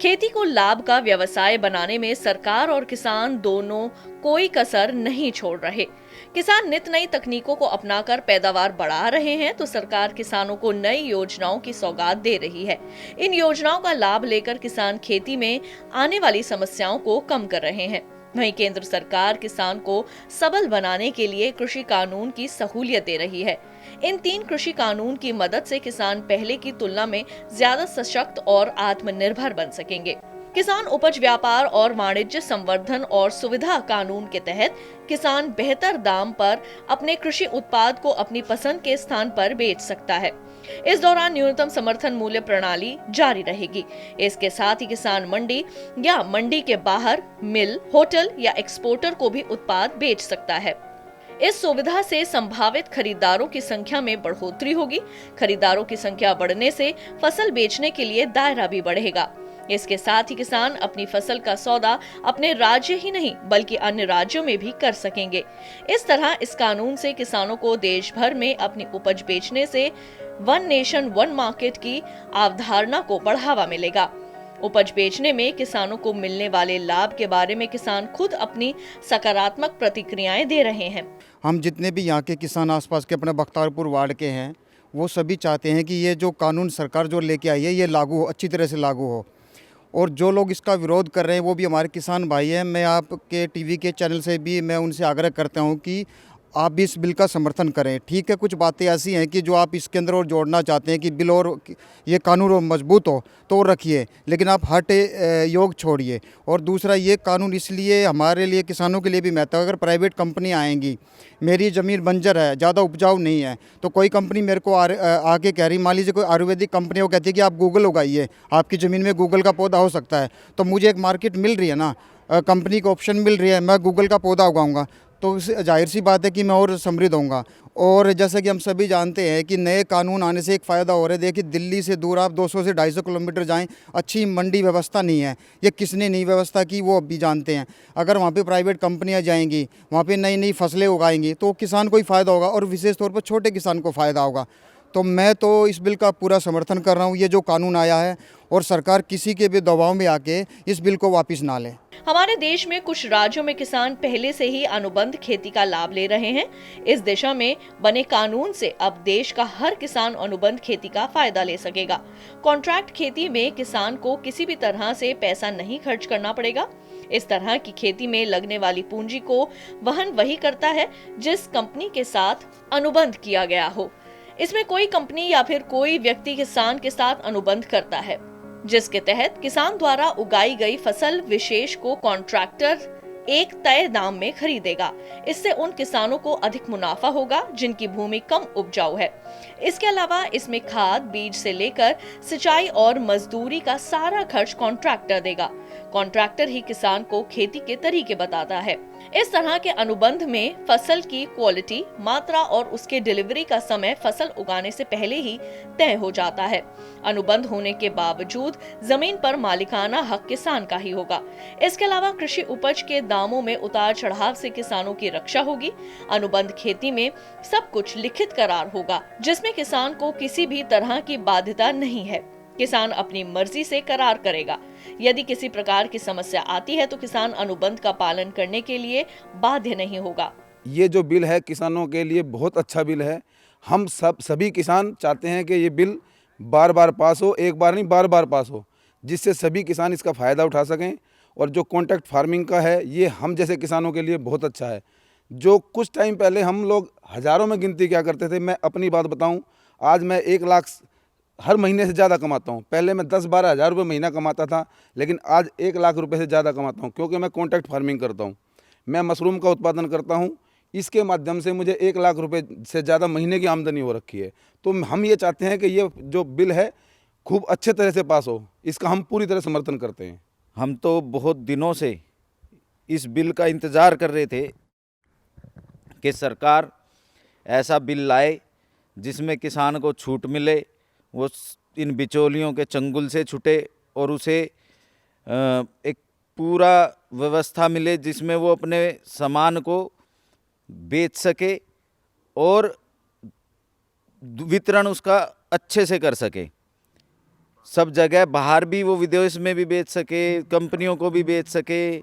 खेती को लाभ का व्यवसाय बनाने में सरकार और किसान दोनों कोई कसर नहीं छोड़ रहे। किसान नित नई तकनीकों को अपनाकर पैदावार बढ़ा रहे हैं, तो सरकार किसानों को नई योजनाओं की सौगात दे रही है। इन योजनाओं का लाभ लेकर किसान खेती में आने वाली समस्याओं को कम कर रहे हैं। वहीं केंद्र सरकार किसान को सबल बनाने के लिए कृषि कानून की सहूलियत दे रही है। इन 3 कृषि कानून की मदद से किसान पहले की तुलना में ज्यादा सशक्त और आत्मनिर्भर बन सकेंगे। किसान उपज व्यापार और वाणिज्य संवर्धन और सुविधा कानून के तहत किसान बेहतर दाम पर अपने कृषि उत्पाद को अपनी पसंद के स्थान पर बेच सकता है। इस दौरान न्यूनतम समर्थन मूल्य प्रणाली जारी रहेगी। इसके साथ ही किसान मंडी या मंडी के बाहर मिल, होटल या एक्सपोर्टर को भी उत्पाद बेच सकता है। इस सुविधा से संभावित खरीदारों की संख्या में बढ़ोतरी होगी। खरीदारों की संख्या बढ़ने से फसल बेचने के लिए दायरा भी बढ़ेगा। इसके साथ ही किसान अपनी फसल का सौदा अपने राज्य ही नहीं बल्कि अन्य राज्यों में भी कर सकेंगे। इस तरह इस कानून से किसानों को देश भर में अपनी उपज बेचने से वन नेशन वन मार्केट की अवधारणा को बढ़ावा मिलेगा। उपज बेचने में किसानों को मिलने वाले लाभ के बारे में किसान खुद अपनी सकारात्मक प्रतिक्रियाएं दे रहे हैं। हम जितने भी यहाँ के किसान आसपास के अपने बख्तारपुर वार्ड के हैं, वो सभी चाहते हैं कि ये जो कानून सरकार जो लेके आई है ये लागू हो, अच्छी तरह से लागू हो। और जो लोग इसका विरोध कर रहे हैं वो भी हमारे किसान भाई हैं। मैं आपके टीवी के चैनल से भी मैं उनसे आग्रह करता हूँ कि आप भी इस बिल का समर्थन करें। ठीक है, कुछ बातें ऐसी हैं कि जो आप इसके अंदर और जोड़ना चाहते हैं कि बिल और ये कानून और मजबूत हो तो रखिए, लेकिन आप हट योग छोड़िए। और दूसरा, ये कानून इसलिए हमारे लिए किसानों के लिए भी महत्व है। अगर प्राइवेट कंपनी आएंगी, मेरी ज़मीन बंजर है, ज़्यादा उपजाऊ नहीं है, तो कोई कंपनी मेरे को आके कह रही, मान लीजिए कोई आयुर्वेदिक कंपनी वो कहती है कि आप गूगल उगाइए, आपकी ज़मीन में गूगल का पौधा हो सकता है, तो मुझे एक मार्केट मिल रही है ना, कंपनी को ऑप्शन मिल रही है, मैं गूगल का पौधा उगाऊंगा, तो जाहिर सी बात है कि मैं और समृद्ध होऊंगा। और जैसे कि हम सभी जानते हैं कि नए कानून आने से एक फ़ायदा हो रहा है। देखिए, दिल्ली से दूर आप 200 से 250 किलोमीटर जाएं, अच्छी मंडी व्यवस्था नहीं है। ये किसने नई व्यवस्था की वो अब भी जानते हैं। अगर वहाँ पे प्राइवेट कंपनियाँ जाएंगी, वहाँ पे नई नई फसलें उगाएंगी, तो किसान को ही फ़ायदा होगा और विशेष तौर पर छोटे किसान को फ़ायदा होगा। तो मैं तो इस बिल का पूरा समर्थन कर रहा हूँ, ये जो कानून आया है, और सरकार किसी के भी दबाव में आके इस बिल को वापस ना ले। हमारे देश में कुछ राज्यों में किसान पहले से ही अनुबंध खेती का लाभ ले रहे हैं। इस दिशा में बने कानून से अब देश का हर किसान अनुबंध खेती का फायदा ले सकेगा। कॉन्ट्रैक्ट खेती में किसान को किसी भी तरह से पैसा नहीं खर्च करना पड़ेगा। इस तरह की खेती में लगने वाली पूंजी को वहन वही करता है जिस कंपनी के साथ अनुबंध किया गया हो। इसमें कोई कंपनी या फिर कोई व्यक्ति किसान के साथ अनुबंध करता है, जिसके तहत किसान द्वारा उगाई गई फसल विशेष को कॉन्ट्रैक्टर एक तय दाम में खरीदेगा। इससे उन किसानों को अधिक मुनाफा होगा जिनकी भूमि कम उपजाऊ है। इसके अलावा इसमें खाद, बीज से लेकर सिंचाई और मजदूरी का सारा खर्च कॉन्ट्रैक्टर देगा। कॉन्ट्रैक्टर ही किसान को खेती के तरीके बताता है। इस तरह के अनुबंध में फसल की क्वालिटी, मात्रा और उसके डिलीवरी का समय फसल उगाने से पहले ही तय हो जाता है। अनुबंध होने के बावजूद जमीन पर मालिकाना हक किसान का ही होगा। इसके अलावा कृषि उपज के दामों में उतार चढ़ाव से किसानों की रक्षा होगी। अनुबंध खेती में सब कुछ लिखित करार होगा, जिसमें किसान को किसी भी तरह की बाध्यता नहीं है। किसान अपनी मर्जी से करार करेगा। यदि किसी प्रकार की समस्या आती है तो किसान अनुबंध का पालन करने के लिए बाध्य नहीं होगा। ये जो बिल है किसानों के लिए बहुत अच्छा बिल है। हम सभी किसान चाहते हैं कि ये बिल बार बार पास हो, एक बार नहीं बार बार पास हो, जिससे सभी किसान इसका फ़ायदा उठा सकें। और जो कॉन्ट्रैक्ट फार्मिंग का है, ये हम जैसे किसानों के लिए बहुत अच्छा है। जो कुछ टाइम पहले हम लोग हज़ारों में गिनती क्या करते थे, मैं अपनी बात बताऊं, आज मैं 1 लाख हर महीने से ज़्यादा कमाता हूँ। पहले मैं 10-12 हज़ार रुपये महीना कमाता था, लेकिन आज 1 लाख रुपए से ज़्यादा कमाता हूँ, क्योंकि मैं कॉन्ट्रैक्ट फार्मिंग करता हूँ। मैं मशरूम का उत्पादन करता हूँ, इसके माध्यम से मुझे 1 लाख रुपए से ज़्यादा महीने की आमदनी हो रखी है। तो हम ये चाहते हैं कि ये जो बिल है खूब अच्छे तरह से पास हो। इसका हम पूरी तरह समर्थन करते हैं। हम तो बहुत दिनों से इस बिल का इंतज़ार कर रहे थे कि सरकार ऐसा बिल लाए जिसमें किसान को छूट मिले, वो इन बिचौलियों के चंगुल से छूटे और उसे एक पूरा व्यवस्था मिले जिसमें वो अपने सामान को बेच सके और वितरण उसका अच्छे से कर सके। सब जगह बाहर भी वो विदेश में भी बेच सके, कंपनियों को भी बेच सके,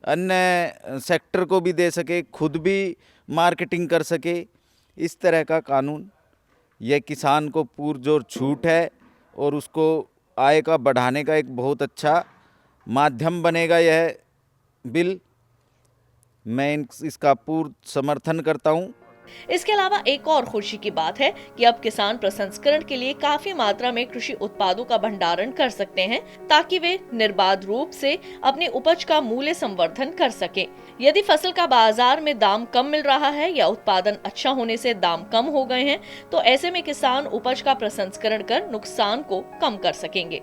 अन्य सेक्टर को भी दे सके, खुद भी मार्केटिंग कर सके। इस तरह का कानून यह किसान को पुरजोर छूट है और उसको आय का बढ़ाने का एक बहुत अच्छा माध्यम बनेगा यह बिल। मैं इसका पूर्ण समर्थन करता हूं। इसके अलावा एक और खुशी की बात है कि अब किसान प्रसंस्करण के लिए काफी मात्रा में कृषि उत्पादों का भंडारण कर सकते हैं, ताकि वे निर्बाध रूप से अपनी उपज का मूल्य संवर्धन कर सकें। यदि फसल का बाजार में दाम कम मिल रहा है या उत्पादन अच्छा होने से दाम कम हो गए हैं, तो ऐसे में किसान उपज का प्रसंस्करण कर नुकसान को कम कर सकेंगे।